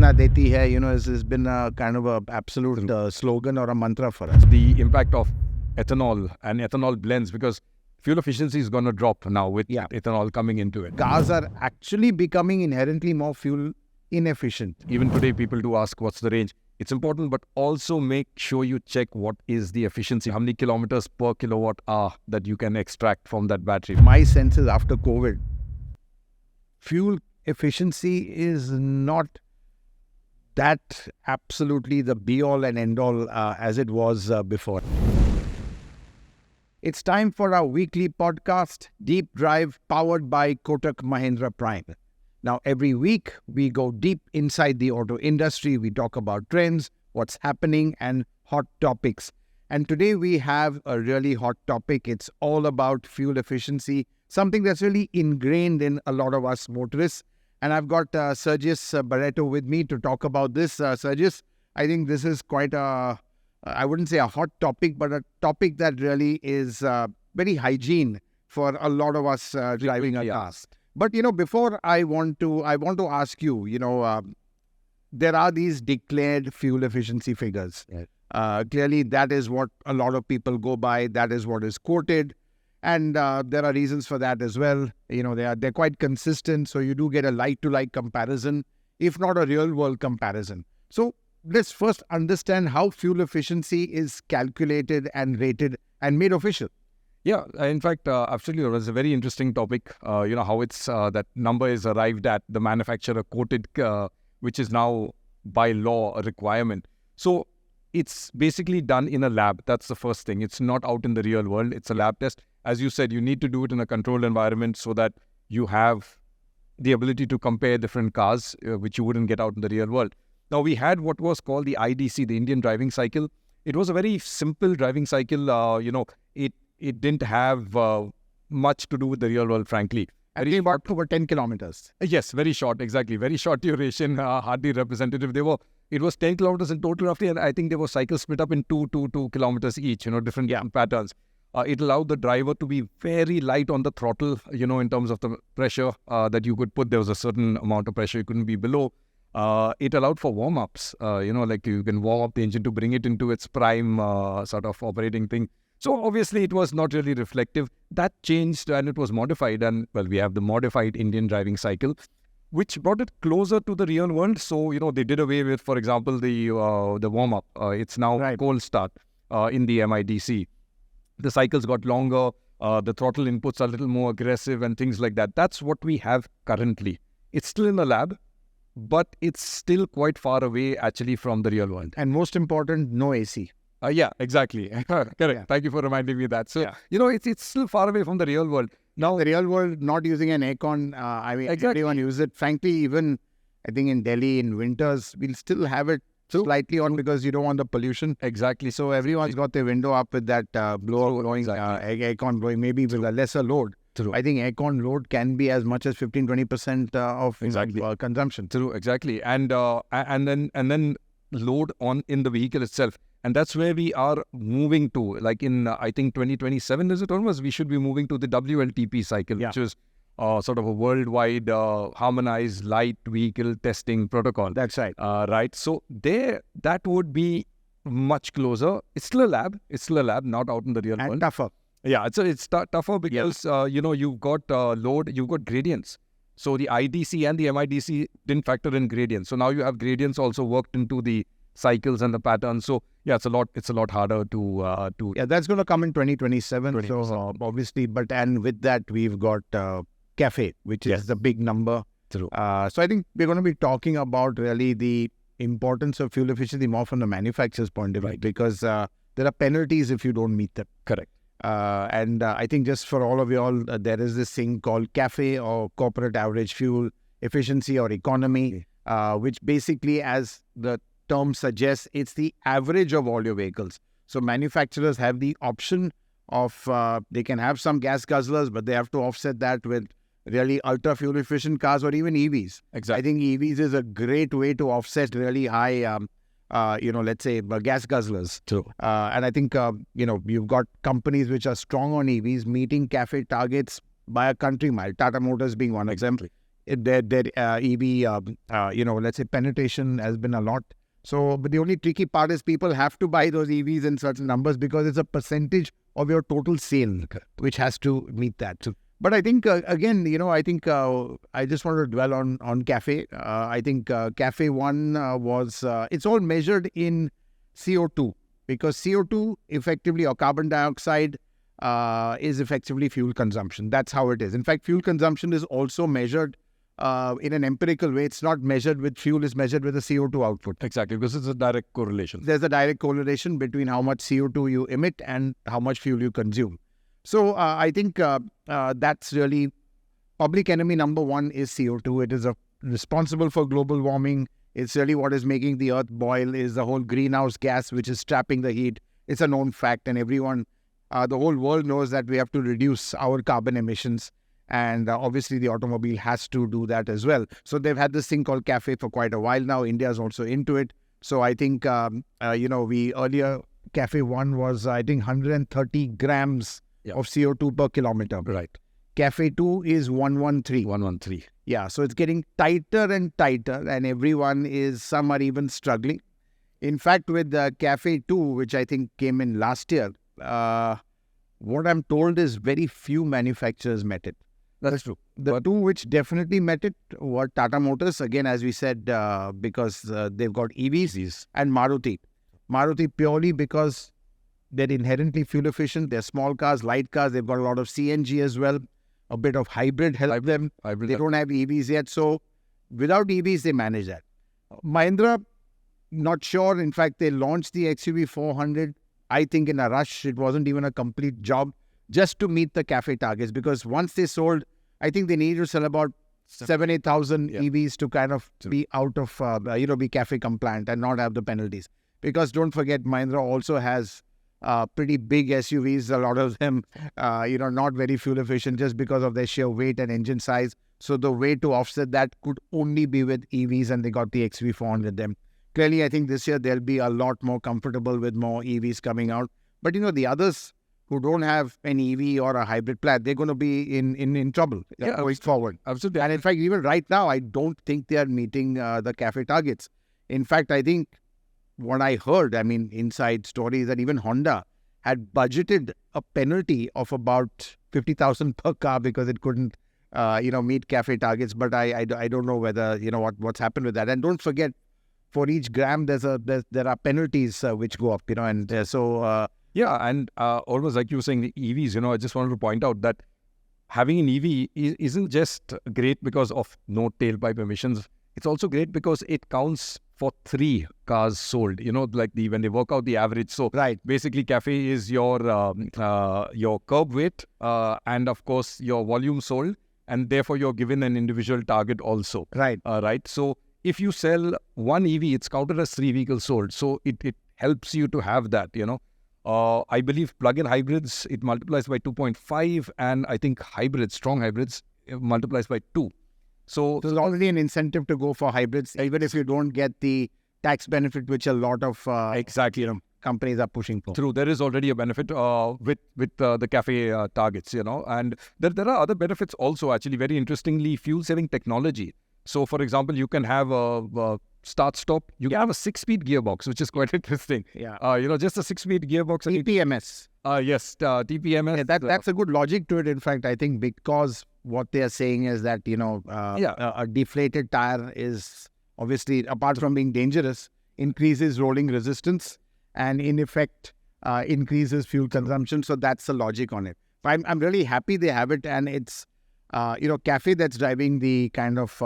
prerna deti hai, has been a kind of a absolute slogan or a mantra for us. The impact of ethanol and ethanol blends, because fuel efficiency is going to drop now with ethanol coming into it. Cars are actually becoming inherently more fuel inefficient. Even today, people do ask what's the range. It's important, but also make sure you check what is the efficiency, how many kilometers per kilowatt hour that you can extract from that battery. My sense is after COVID, fuel efficiency is not that absolutely the be-all and end-all as it was before. It's time for our weekly podcast, Deep Drive, powered by Kotak Mahindra Prime. Now, every week, we go deep inside the auto industry. We talk about trends, what's happening, and hot topics. And today, we have a really hot topic. It's all about fuel efficiency, something that's really ingrained in a lot of us motorists. And I've got Sergius Barretto with me to talk about this. Sergius, I think this is quite a, I wouldn't say a hot topic, but a topic that really is very hygiene for a lot of us driving a car. But, before I want to ask you, there are these declared fuel efficiency figures. Yes. Clearly, that is what a lot of people go by. That is what is quoted. And there are reasons for that as well. They're quite consistent. So you do get a like-to-like comparison, if not a real-world comparison. So let's first understand how fuel efficiency is calculated and rated and made official. Yeah, in fact, absolutely. It was a very interesting topic. How it's that number is arrived at, the manufacturer quoted, which is now by law a requirement. So it's basically done in a lab. That's the first thing. It's not out in the real world. It's a lab test. As you said, you need to do it in a controlled environment so that you have the ability to compare different cars, which you wouldn't get out in the real world. Now, we had what was called the IDC, the Indian driving cycle. It was a very simple driving cycle. It didn't have much to do with the real world, frankly. And they about over 10 kilometers. Yes, very short, exactly. Very short duration, hardly representative. It was 10 kilometers in total roughly, and I think there were cycles split up in 2 kilometers each, different patterns. It allowed the driver to be very light on the throttle, in terms of the pressure that you could put. There was a certain amount of pressure you couldn't be below. It allowed for warm-ups, like you can warm up the engine to bring it into its prime sort of operating thing. So obviously it was not really reflective. That changed and it was modified. And well, we have the modified Indian driving cycle, which brought it closer to the real world. So, they did away with, for example, the warm-up. It's now cold start in the MIDC. The cycles got longer. The throttle inputs are a little more aggressive and things like that. That's what we have currently. It's still in the lab, but it's still quite far away actually from the real world. And most important, no AC. Yeah, exactly. Correct. Yeah. Thank you for reminding me that. So, it's still far away from the real world. Now, the real world, not using an aircon, exactly. Everyone uses it. Frankly, even, I think in Delhi, in winters, we'll still have it slightly on because you don't want the pollution. Exactly. So, everyone's got their window up with that blower blowing, aircon blowing, maybe with a lesser load. True. I think aircon load can be as much as 15-20% of consumption. True, exactly. And then load on in the vehicle itself. And that's where we are moving to. Like in, I think, 2027, is it almost? We should be moving to the WLTP cycle, which is sort of a worldwide harmonized light vehicle testing protocol. That's right. Right. So that would be much closer. It's still a lab. Not out in the real world. And tougher. Yeah. So it's tougher because, you've got load, you've got gradients. So the IDC and the MIDC didn't factor in gradients. So now you have gradients also worked into the cycles and the patterns. So yeah, it's a lot harder to. Yeah, that's going to come in 2027. So obviously, and with that we've got CAFE, which is the big number. True. So I think we're going to be talking about really the importance of fuel efficiency more from the manufacturer's point of view, because there are penalties if you don't meet them. Correct. And I think just for all of you all, there is this thing called CAFE, or Corporate Average Fuel Efficiency or Economy, which basically, as the term suggests, it's the average of all your vehicles. So manufacturers have the option of, they can have some gas guzzlers, but they have to offset that with really ultra fuel efficient cars or even EVs. Exactly. I think EVs is a great way to offset really high, let's say gas guzzlers. True. And I think, you've got companies which are strong on EVs meeting CAFE targets by a country mile, Tata Motors being one example. their EV, let's say penetration has been a lot. So, but the only tricky part is people have to buy those EVs in certain numbers because it's a percentage of your total sale, which has to meet that. So, but I think, again, I just want to dwell on CAFE. I think CAFE 1 was, it's all measured in CO2 because CO2 effectively, or carbon dioxide, is effectively fuel consumption. That's how it is. In fact, fuel consumption is also measured in an empirical way. It's not measured with fuel, it's measured with the CO2 output. Exactly, because it's a direct correlation. There's a direct correlation between how much CO2 you emit and how much fuel you consume. So I think that's really public enemy number one is CO2. It is responsible for global warming. It's really what is making the earth boil, is the whole greenhouse gas which is trapping the heat. It's a known fact, and everyone, the whole world knows that we have to reduce our carbon emissions. And obviously the automobile has to do that as well. So they've had this thing called CAFE for quite a while now. India is also into it. So I think, we earlier, CAFE 1 was, I think, 130 grams of CO2 per kilometer. Right. CAFE 2 is 113. 113. Yeah, so it's getting tighter and tighter, and some are even struggling. In fact, with CAFE 2, which I think came in last year, what I'm told is very few manufacturers met it. That's true. The two which definitely met it were Tata Motors, again, as we said, because they've got EVs, and Maruti. Maruti purely because they're inherently fuel efficient. They're small cars, light cars. They've got a lot of CNG as well. A bit of hybrid help them. They don't have EVs yet. So without EVs, they manage that. Mahindra, not sure. In fact, they launched the XUV 400, I think, in a rush. It wasn't even a complete job, just to meet the CAFE targets, because once they sold, I think they needed to sell about 8,000 EVs to kind of be out of, be CAFE compliant and not have the penalties. Because don't forget, Mahindra also has pretty big SUVs, a lot of them, not very fuel efficient just because of their sheer weight and engine size. So the way to offset that could only be with EVs, and they got the XUV 400 them. Clearly, I think this year they'll be a lot more comfortable with more EVs coming out. But, the others who don't have an EV or a hybrid plat, they're going to be in trouble going forward. Absolutely. And in fact, even right now, I don't think they are meeting the CAFE targets. In fact, I think what I heard, inside stories, that even Honda had budgeted a penalty of about 50,000 per car because it couldn't, meet CAFE targets. But I don't know whether, what's happened with that. And don't forget, for each gram, there are penalties which go up, and so... and almost like you were saying, the EVs, I just wanted to point out that having an EV isn't just great because of no tailpipe emissions. It's also great because it counts for 3 cars sold, like when they work out the average. So basically CAFE is your curb weight and of course your volume sold, and therefore you're given an individual target also. Right. So if you sell one EV, it's counted as 3 vehicles sold. So it helps you to have that, I believe plug-in hybrids, it multiplies by 2.5, and I think strong hybrids, it multiplies by 2. So there's already an incentive to go for hybrids, even if you don't get the tax benefit, which a lot of companies are pushing for. True, there is already a benefit with the CAFE targets, and there are other benefits also, actually, very interestingly, fuel-saving technology. So, for example, you can have a start-stop. You can have a 6-speed gearbox, which is quite interesting. Yeah. Just a 6-speed gearbox. TPMS. Yes, TPMS. Yeah, that's a good logic to it, in fact, I think, because what they are saying is that, a deflated tire is obviously, apart from being dangerous, increases rolling resistance and, in effect, increases fuel consumption. So that's the logic on it. But I'm really happy they have it, and it's CAFE that's driving the kind of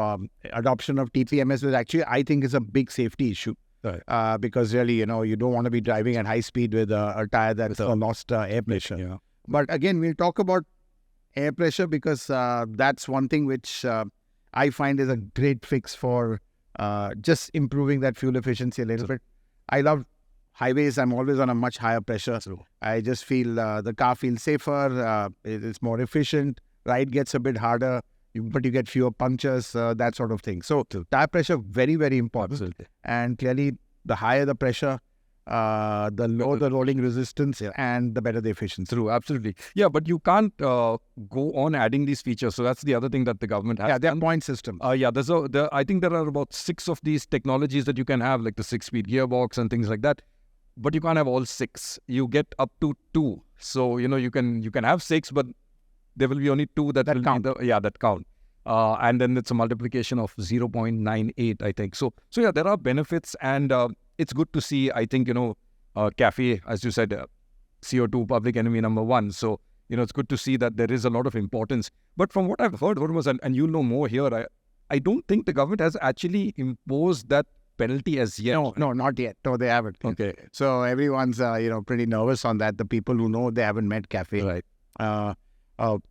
adoption of TPMS, which actually I think is a big safety issue. Right. Because really, you don't want to be driving at high speed with a tire that's lost air pressure. Yeah. But again, we'll talk about air pressure because that's one thing which I find is a great fix for just improving that fuel efficiency a little bit. I love highways. I'm always on a much higher pressure. I just feel the car feels safer. It's more efficient. Ride gets a bit harder, but you get fewer punctures, that sort of thing. So tire pressure, very, very important. Absolutely. And clearly, the higher the pressure, the lower the rolling resistance and the better the efficiency. True, absolutely. Yeah, but you can't go on adding these features. So that's the other thing that the government has. Yeah, they're point systems. Yeah, I think there are about 6 of these technologies that you can have, like the 6-speed gearbox and things like that. But you can't have all 6. You get up to 2. So, you can have 6, but there will be only 2 that will count. That count. And then it's a multiplication of 0.98, I think. So yeah, there are benefits, and it's good to see, I think, CAFE, as you said, CO2, public enemy number 1. So, it's good to see that there is a lot of importance. But from what I've heard, Hormazd, and you'll know more here, I don't think the government has actually imposed that penalty as yet. No, not yet. No, they haven't. Okay. So everyone's, pretty nervous on that. The people who know, they haven't met CAFE. Right.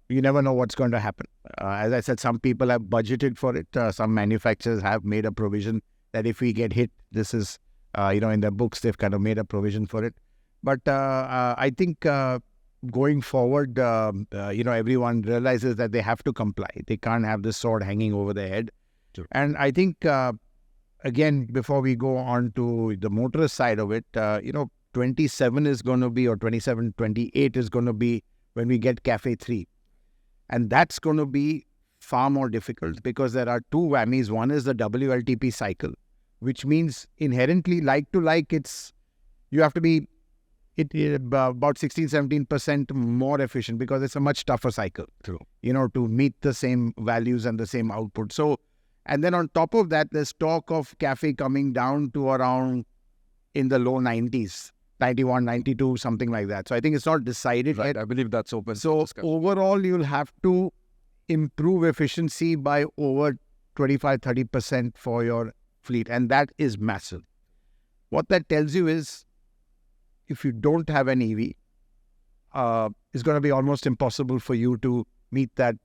You never know what's going to happen. As I said, some people have budgeted for it. Some manufacturers have made a provision that if we get hit, this is, in their books, they've kind of made a provision for it. But I think going forward, everyone realizes that they have to comply. They can't have this sword hanging over their head. Sure. And I think, again, before we go on to the motorist side of it, 27 is going to be, or 27, 28 is going to be when we get CAFE 3. And that's going to be far more difficult because there are 2 whammies. One is the WLTP cycle, which means inherently, like to like, you have to be about 16-17% more efficient because it's a much tougher cycle. True. To meet the same values and the same output. So, and then on top of that, there's talk of CAFE coming down to around in the low 90s. 91, 92, something like that. So I think it's not decided Right, yet. I believe that's open. So overall, you'll have to improve efficiency by over 25-30% for your fleet. And that is massive. What that tells you is, if you don't have an EV, it's going to be almost impossible for you to meet that,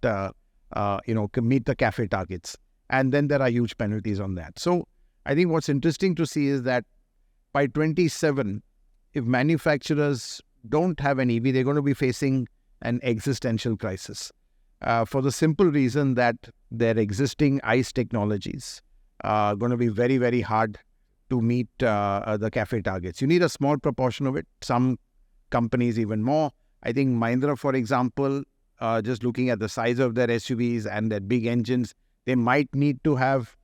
meet the CAFE targets. And then there are huge penalties on that. So I think what's interesting to see is that by 27, if manufacturers don't have an EV, they're going to be facing an existential crisis for the simple reason that their existing ICE technologies are going to be very, very hard to meet the CAFE targets. You need a small proportion of it, some companies even more. I think Mahindra, for example, just looking at the size of their SUVs and their big engines, they might need to have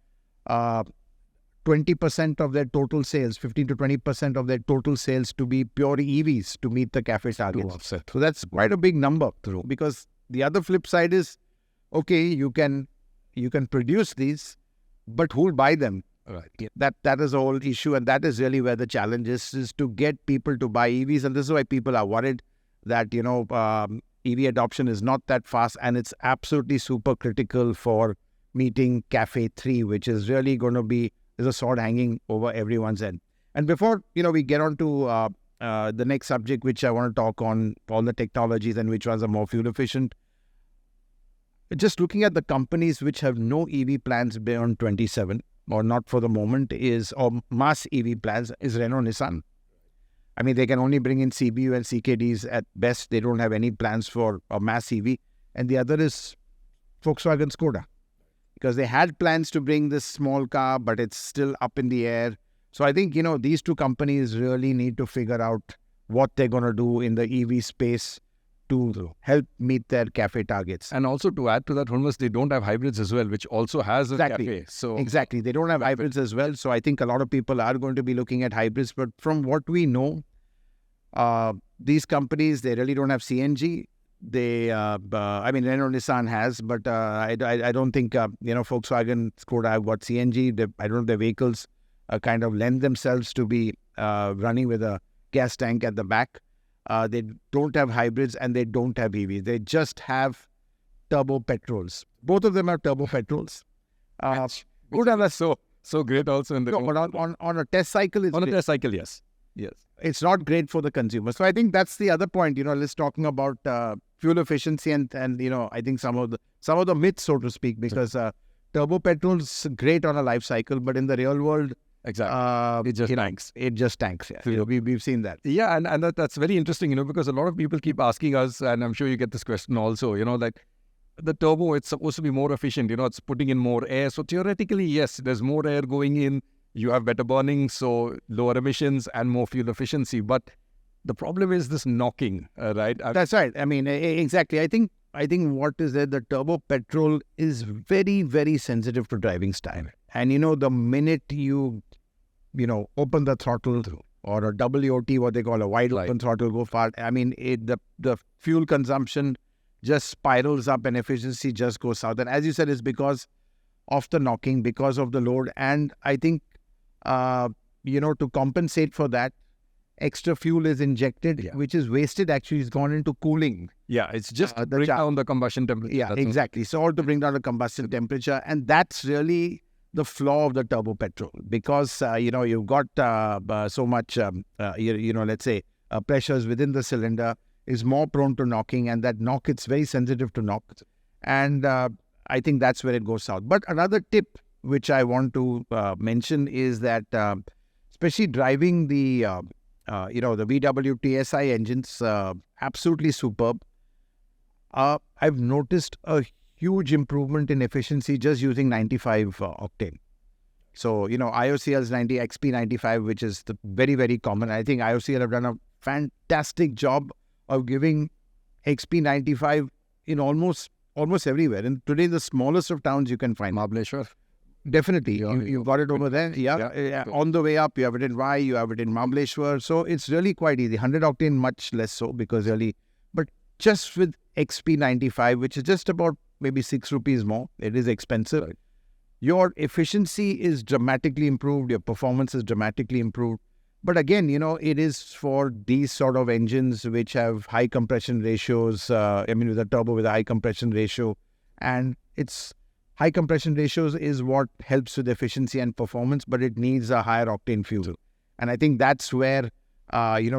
20% of their total sales, 15 to 20% of their total sales to be pure EVs to meet the CAFE targets. So that's quite a big number. True. Because the other flip side is, okay, you can produce these, but who'll buy them? Right. That is the whole issue, and that is really where the challenge is to get people to buy EVs. And this is why people are worried that, EV adoption is not that fast, and it's absolutely super critical for meeting CAFE 3, which is really going to be is a sword hanging over everyone's head. And before, we get on to the next subject, which I want to talk on, all the technologies and which ones are more fuel efficient, just looking at the companies which have no EV plans beyond 27, or not for the moment, or mass EV plans, is Renault Nissan. I mean, they can only bring in CBU and CKDs at best. They don't have any plans for a mass EV. And the other is Volkswagen Skoda, because they had plans to bring this small car, but it's still up in the air. So I think, these 2 companies really need to figure out what they're going to do in the EV space to help meet their CAFE targets. And also to add to that, Hormazd, they don't have hybrids as well, which also has a CAFE. So exactly. They don't have hybrids as well. So I think a lot of people are going to be looking at hybrids. But from what we know, these companies, they really don't have CNG. They, Renault Nissan has, but I don't think, Volkswagen Skoda have got CNG. I don't know if their vehicles kind of lend themselves to be running with a gas tank at the back. They don't have hybrids and they don't have EVs. They just have turbo-petrols. Both of them are turbo-petrols. Good, and that's so great also. In the but on a test cycle, it's on great. A test cycle, yes. It's not great for the consumer. So I think that's the other point. Let's talking about fuel efficiency and I think some of the myths, so to speak, because turbo-petrols great on a life cycle, but in the real world, exactly, it just tanks. It just tanks. Yeah, we've seen that. Yeah, and that's very interesting. Because a lot of people keep asking us, and I'm sure you get this question also. Like the turbo, it's supposed to be more efficient. It's putting in more air. So theoretically, yes, there's more air going in. you have better burning, so lower emissions and more fuel efficiency. But the problem is this knocking, right? That's right. I mean, exactly. I think what is there, the turbo petrol is very, very sensitive to driving style. And, the minute you open the throttle or a WOT, what they call a wide open throttle, go far. I mean, the fuel consumption just spirals up and efficiency just goes south. And as you said, it's because of the knocking, because of the load. And I think, to compensate for that, extra fuel is injected, which is wasted. Actually, it's gone into cooling. Yeah, it's just to bring down the combustion temperature. Yeah, exactly. So all to bring down the combustion temperature. And that's really the flaw of the turbo petrol, because, you've got so much, let's say, pressures within the cylinder is more prone to knocking, and that knock, it's very sensitive to knock. And I think that's where it goes south. But another tip which I want to mention is that, especially driving the VW TSI engines, absolutely superb. I've noticed a huge improvement in efficiency just using 95 octane. So, IOCL's XP95, which is very, very common. I think IOCL have done a fantastic job of giving XP95 in almost everywhere. And today, the smallest of towns you can find. Mahabaleshwar. Definitely. You've got it over there. Yeah. On the way up, you have it in Vai, you have it in Mahabaleshwar. So it's really quite easy. 100 octane, much less so, because but just with XP95, which is just about maybe 6 rupees more, it is expensive. Right. Your efficiency is dramatically improved. Your performance is dramatically improved. But again, it is for these sort of engines which have high compression ratios. With a turbo with a high compression ratio. And it's high compression ratios is what helps with efficiency and performance, but it needs a higher octane fuel. And I think that's where,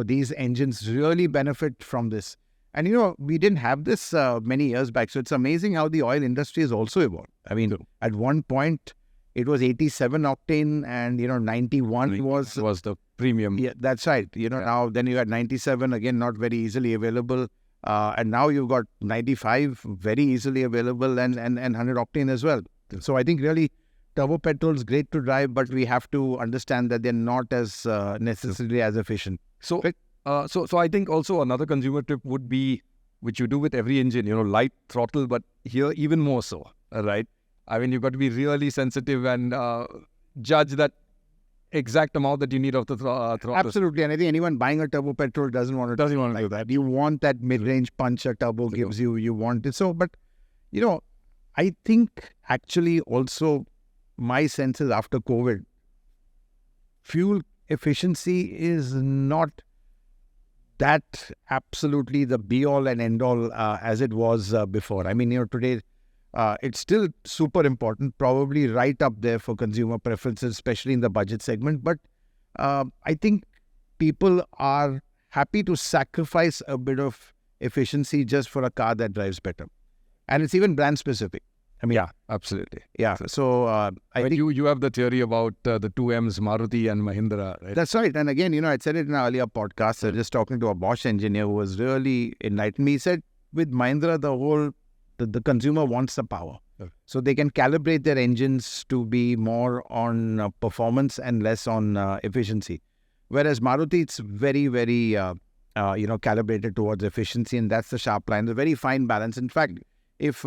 these engines really benefit from this. And, we didn't have this many years back. So it's amazing how the oil industry has also evolved. I mean, at one point, it was 87 octane and, 91 was the premium. Yeah, that's right. Now then you had 97, again, not very easily available. And now you've got 95 very easily available and 100 octane as well. So I think really turbo petrol is great to drive, but we have to understand that they're not as necessarily as efficient. So I think also another consumer tip would be, which you do with every engine, light throttle, but here even more so, right? I mean, you've got to be really sensitive and judge that exact amount that you need of the throttle. Absolutely. And I think anyone buying a turbo petrol doesn't want to do that. You want that mid-range punch a turbo gives you. You want it. So, but, I think actually also my sense is after COVID, fuel efficiency is not that absolutely the be-all and end-all as it was before. I mean, today it's still super important, probably right up there for consumer preferences, especially in the budget segment. But I think people are happy to sacrifice a bit of efficiency just for a car that drives better. And it's even brand specific. I mean, yeah, absolutely. Yeah. So I think you have the theory about the two M's, Maruti and Mahindra, right? That's right. And again, I said it in an earlier podcast. I was just talking to a Bosch engineer who was really enlightened me. He said with Mahindra, the consumer wants the power. Okay. So they can calibrate their engines to be more on performance and less on efficiency. Whereas Maruti, it's very, very, calibrated towards efficiency, and that's the sharp line. The very fine balance. In fact, if,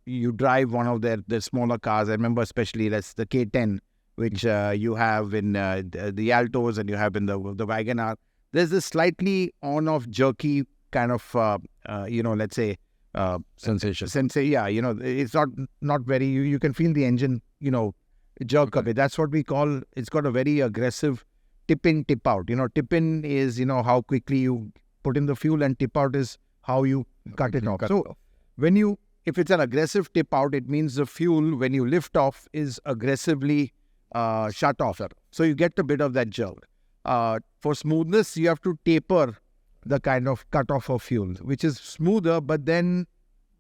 you drive one of their smaller cars, I remember especially that's the K10, which you have in the Altos and you have in the WagonR, there's this slightly on-off jerky kind of, let's say, sensation. Yeah, it's not very, you can feel the engine, jerk a bit. That's what we call, it's got a very aggressive tip in, tip out. Tip in is, how quickly you put in the fuel, and tip out is how you cut it off. So if it's an aggressive tip out, it means the fuel, when you lift off, is aggressively shut off. So you get a bit of that jerk. For smoothness, you have to taper the kind of cut off of fuel, which is smoother, but then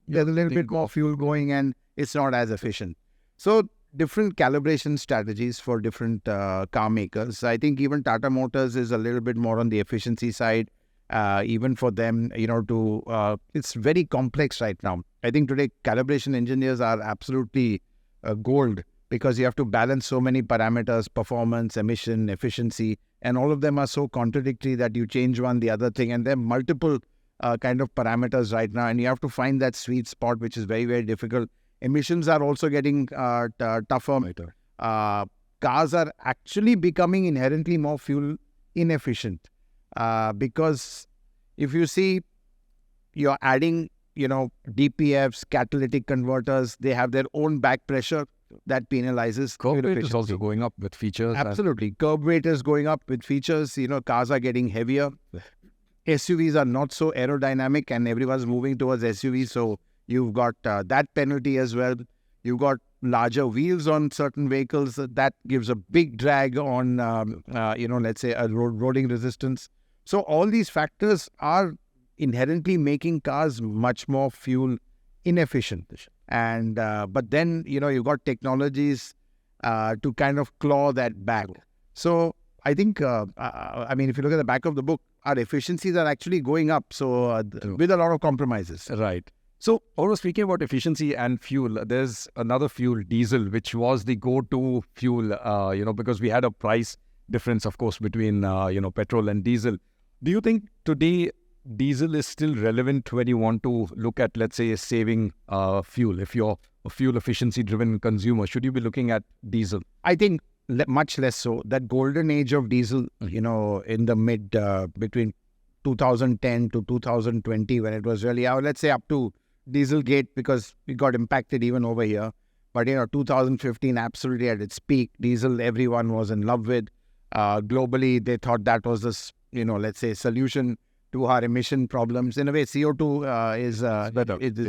there's a little bit more fuel going and it's not as efficient. So different calibration strategies for different car makers. I think even Tata Motors is a little bit more on the efficiency side. Even for them, it's very complex right now. I think today calibration engineers are absolutely gold because you have to balance so many parameters, performance, emission, efficiency, and all of them are so contradictory that you change one, the other thing, and there are multiple kind of parameters right now, and you have to find that sweet spot, which is very, very difficult. Emissions are also getting tougher. Cars are actually becoming inherently more fuel inefficient because if you see, you're adding, DPFs, catalytic converters, they have their own back pressure that penalizes Curb fuel weight is efficiency. also going up with features. Absolutely. Curb weight is going up with features. Cars are getting heavier. SUVs are not so aerodynamic and everyone's moving towards SUVs. So you've got that penalty as well. You've got larger wheels on certain vehicles. That gives a big drag on, let's say a roading resistance. So all these factors are inherently making cars much more fuel inefficient. And but then, you've got technologies to kind of claw that back. So I think, if you look at the back of the book, our efficiencies are actually going up. So with a lot of compromises. Right. So, always speaking about efficiency and fuel, there's another fuel, diesel, which was the go-to fuel, because we had a price difference, of course, between, petrol and diesel. Do you think today diesel is still relevant when you want to look at, let's say, saving fuel? If you're a fuel efficiency-driven consumer, should you be looking at diesel? I think much less so. That golden age of diesel, in the mid, between 2010 to 2020, when it was really, let's say up to Dieselgate, because it got impacted even over here. But, 2015, absolutely at its peak, diesel, everyone was in love with. Globally, they thought that was this, let's say, solution to our emission problems. In a way, CO2 is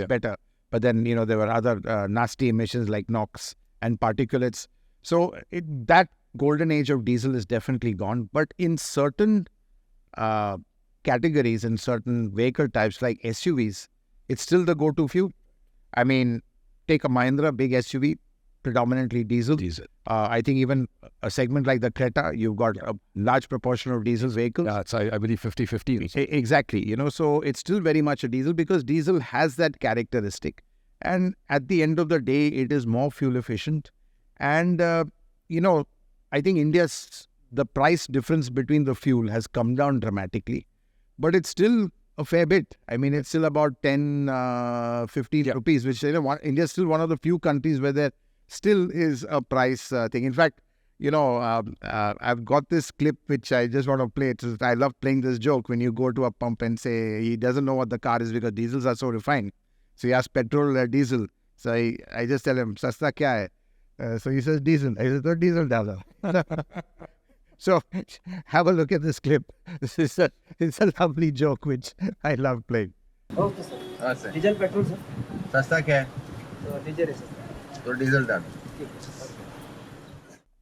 better. But then, there were other nasty emissions like NOx and particulates. So that golden age of diesel is definitely gone. But in certain categories, in certain vehicle types like SUVs, it's still the go-to fuel. I mean, take a Mahindra, big SUV, predominantly diesel. I think even a segment like the Creta, you've got a large proportion of diesel vehicles. Yeah, it's, I believe, 50-50. Exactly. So it's still very much a diesel because diesel has that characteristic. And at the end of the day, it is more fuel efficient. And, I think the price difference between the fuel has come down dramatically. But it's still a fair bit. I mean, it's still about 10, 15 rupees, which India is still one of the few countries where there still is a price thing. In fact, I've got this clip which I just want to play. I love playing this joke when you go to a pump and say he doesn't know what the car is because diesels are so refined. So he asks petrol or diesel. So I just tell him, Sasta kya hai? So he says diesel. I said, diesel dala. So have a look at this clip. It's a lovely joke which I love playing. Okay, sir. Diesel, petrol, sir. Sasta kya hai? Diesel है, sir. So diesel dala.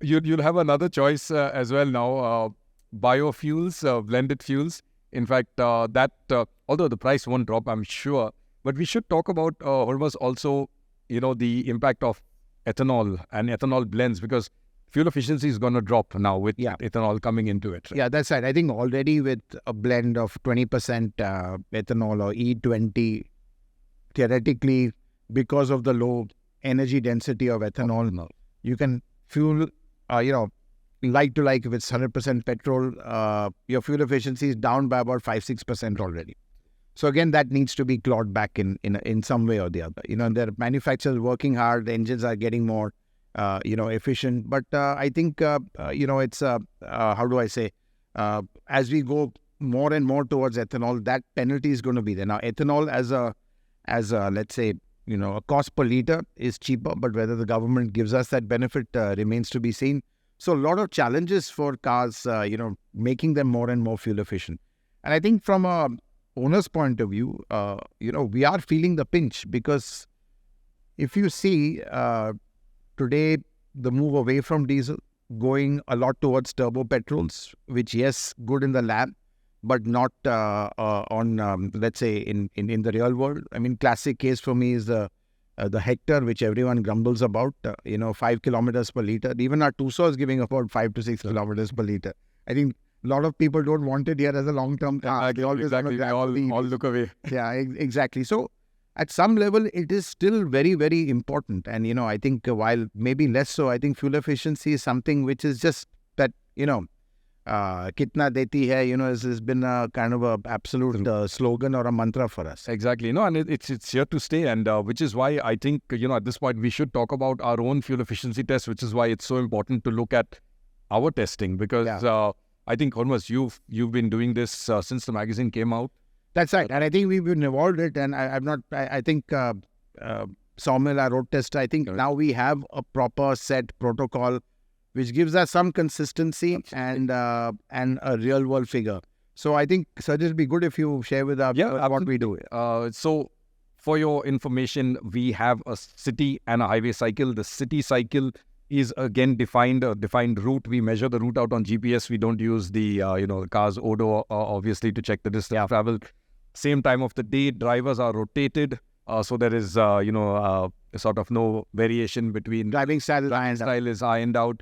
You'll have another choice as well now, biofuels, blended fuels. In fact, although the price won't drop, I'm sure, but we should talk about Hormazd also, the impact of ethanol and ethanol blends, because fuel efficiency is going to drop now with ethanol coming into it. Right? Yeah, that's right. I think already with a blend of 20% ethanol or E20, theoretically, because of the low energy density of ethanol, you can fuel, like to like, if it's 100% petrol, your fuel efficiency is down by about 5-6% already. So again, that needs to be clawed back in some way or the other. There are manufacturers working hard, the engines are getting more efficient. But I think, it's, how do I say, as we go more and more towards ethanol, that penalty is going to be there. Now, ethanol as a let's say, a cost per liter is cheaper, but whether the government gives us that benefit remains to be seen. So a lot of challenges for cars, making them more and more fuel efficient. And I think from a owner's point of view, we are feeling the pinch because if you see today, the move away from diesel, going a lot towards turbo-petrols, which, yes, good in the lab, but not on, let's say, in the real world. I mean, classic case for me is the Hector, which everyone grumbles about, 5 kilometers per liter. Even our Tucson is giving about 5 to 6 kilometers per liter. I think a lot of people don't want it here as a long-term car. They always all look away. Yeah, exactly. So at some level, it is still very, very important. And, I think while maybe less so, I think fuel efficiency is something which is just that, kitna deti hai, has been a kind of a absolute slogan or a mantra for us. Exactly. And it's here to stay. And which is why I think, at this point, we should talk about our own fuel efficiency test, which is why it's so important to look at our testing. Because I think, Hormazd, you've been doing this since the magazine came out. That's right. And I think we've evolved it. And I think Saumil, our road tester, I think now we have a proper set protocol which gives us some consistency and a real world figure. So I think, Sergius, it'd be good if you share with us what we do. So for your information, we have a city and a highway cycle. The city cycle is again a defined route. We measure the route out on GPS. We don't use the car's odo obviously to check the distance traveled. Same time of the day, drivers are rotated. So there is sort of no variation between driving style is ironed out.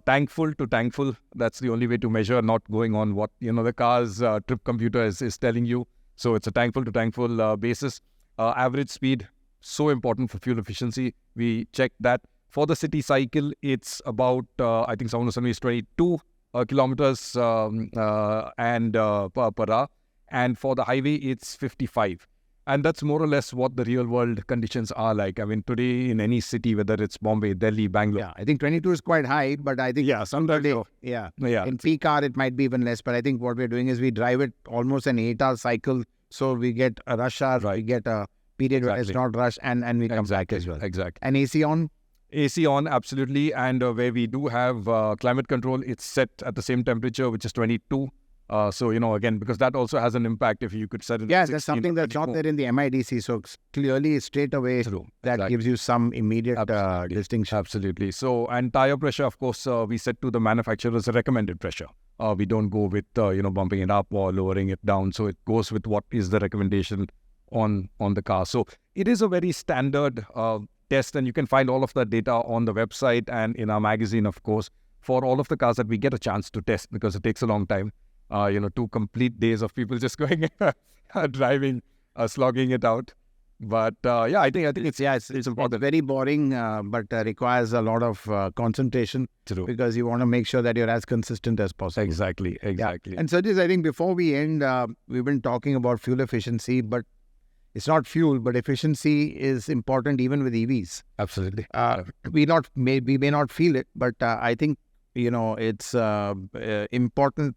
Thankful to thankful. That's the only way to measure, not going on what the car's trip computer is telling you. So it's a thankful to thankful basis. Average speed, so important for fuel efficiency. We check that. For the city cycle, it's about I think someone was telling me it's 22 kilometers and per hour, and for the highway it's 55. And that's more or less what the real world conditions are like. I mean, today in any city, whether it's Bombay, Delhi, Bangalore. Yeah, I think 22 is quite high, but I think sometimes in peak hour it might be even less. But I think what we're doing is we drive it almost an 8-hour cycle. So we get a rush hour, we get a period where it's not rush, and we come back as well. Exactly. And AC on? AC on, absolutely. And where we do have climate control, it's set at the same temperature, which is 22. So, again, because that also has an impact if you could set it. Yeah, that's something that's not there in the MIDC. So clearly, straight away, that gives you some immediate distinction. Absolutely. So, and tire pressure, of course, we set to the manufacturer's recommended pressure. We don't go with, bumping it up or lowering it down. So it goes with what is the recommendation on the car. So it is a very standard test, and you can find all of that data on the website and in our magazine, of course, for all of the cars that we get a chance to test, because it takes a long time. 2 complete days of people just going driving, slogging it out. But I think it's important. It's very boring, but requires a lot of concentration. True. Because you want to make sure that you're as consistent as possible. Exactly. Yeah. And Sergius, I think before we end, we've been talking about fuel efficiency, but it's not fuel, but efficiency is important even with EVs. Absolutely. We may not feel it, but I think it's important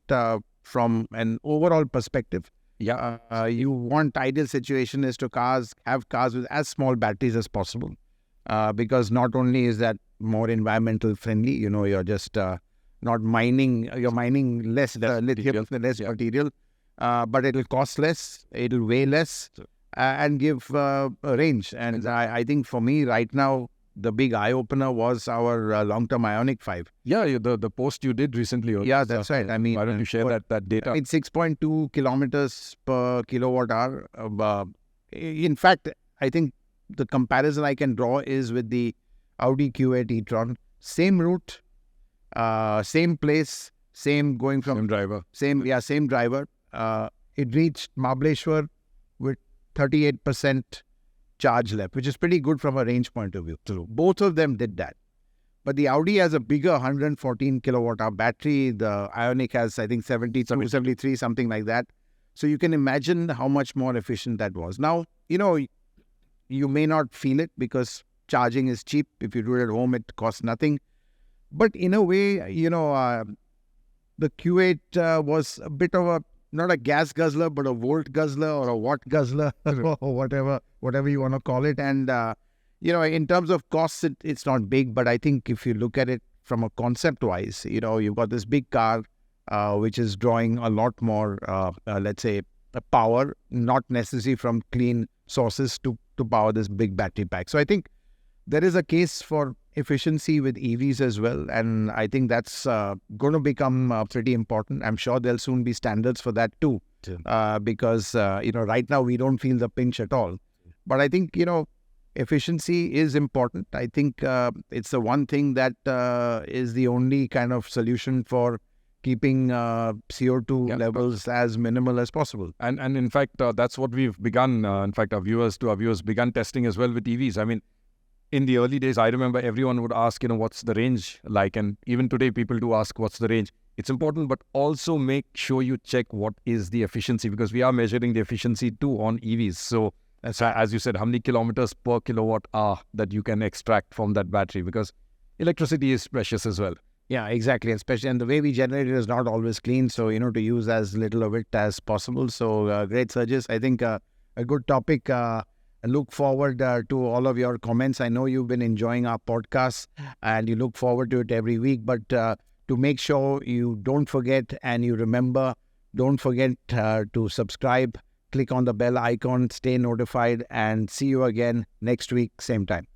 from an overall perspective. You want ideal situation is to have cars with as small batteries as possible, because not only is that more environmental friendly, you're just not mining, you're mining less lithium, less material, but it'll cost less, it'll weigh less, and give a range. And I think for me right now, the big eye-opener was our long-term Ioniq 5. Yeah, the post you did recently. Yeah, that's right. I mean, why don't you share that data? It's 6.2 kilometers per kilowatt hour. In fact, I think the comparison I can draw is with the Audi Q8 e-tron. Same route, same place, same driver. Same driver. It reached Mahabaleshwar with 38% charge left, which is pretty good from a range point of view. True. Both of them did that. But the Audi has a bigger 114 kilowatt hour battery. The Ioniq has, I think, 72, 73, something like that. So you can imagine how much more efficient that was. Now, you may not feel it because charging is cheap. If you do it at home, it costs nothing. But in a way, the Q8 was a bit of not a gas guzzler, but a volt guzzler or a watt guzzler or whatever you want to call it. And, in terms of costs, it's not big. But I think if you look at it from a concept-wise, you've got this big car, which is drawing a lot more, let's say, power, not necessarily from clean sources to power this big battery pack. So I think there is a case for efficiency with EVs as well, and I think that's going to become pretty important. I'm sure there'll soon be standards for that too, because right now we don't feel the pinch at all. But I think efficiency is important. I think it's the one thing that is the only kind of solution for keeping CO2 levels as minimal as possible. And in fact, that's what we've begun. In fact, our viewers begun testing as well with EVs. I mean, in the early days, I remember everyone would ask, what's the range like? And even today, people do ask, what's the range? It's important, but also make sure you check what is the efficiency, because we are measuring the efficiency too on EVs. So, as you said, how many kilometers per kilowatt hour that you can extract from that battery, because electricity is precious as well. Yeah, exactly. Especially, and the way we generate it is not always clean. So, to use as little of it as possible. So, great, Sergius. I think a good topic. I look forward to all of your comments. I know you've been enjoying our podcast and you look forward to it every week. But to make sure you don't forget and you remember, don't forget to subscribe, click on the bell icon, stay notified, and see you again next week, same time.